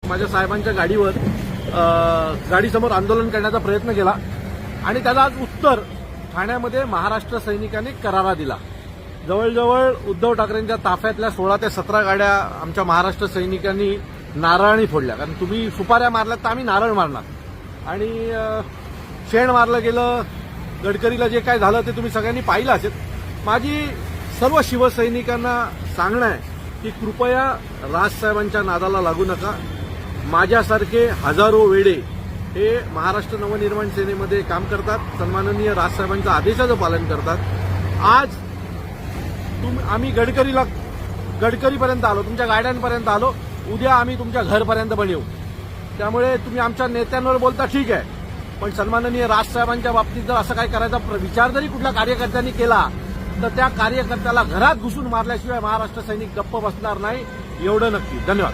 माझ्या साहेबांच्या गाडीवर गाडीसमोर आंदोलन करण्याचा प्रयत्न केला आणि त्याला आज उत्तर ठाण्यामध्ये महाराष्ट्र सैनिकांनी करारा दिला। जवळजवळ उद्धव ठाकरेंच्या ताफ्यातल्या 16 ते 17 गाड्या आमच्या महाराष्ट्र सैनिकांनी नारळाने फोडल्या। कारण तुम्ही सुपाऱ्या मारल्यात तर आम्ही नारळ मारणार आणि शेण मारलं गेलं। गडकरीला जे काय झालं ते तुम्ही सगळ्यांनी पाहिलं असेल। माझी सर्व शिवसैनिकांना सांगणं आहे की कृपया राजसाहेबांच्या नादाला लागू नका। माझ्यासारखे हजारो वेडे हे महाराष्ट्र नवनिर्माण सेनेमध्ये काम करतात, सन्माननीय राजसाहेबांच्या आदेशाचं पालन करतात। आज आम्ही गडकरीपर्यंत आलो, तुमच्या गाड्यांपर्यंत आलो, उद्या आम्ही तुमच्या घरपर्यंत पण येऊ। त्यामुळे तुम्ही आमच्या नेत्यांवर बोलता ठीक आहे, पण सन्माननीय राजसाहेबांच्या बाबतीत जर असं काही करायचा विचार जरी कुठल्या कार्यकर्त्यांनी केला तर त्या कार्यकर्त्याला घरात घुसून मारल्याशिवाय महाराष्ट्र सैनिक गप्प बसणार नाही, एवढं नक्की। धन्यवाद।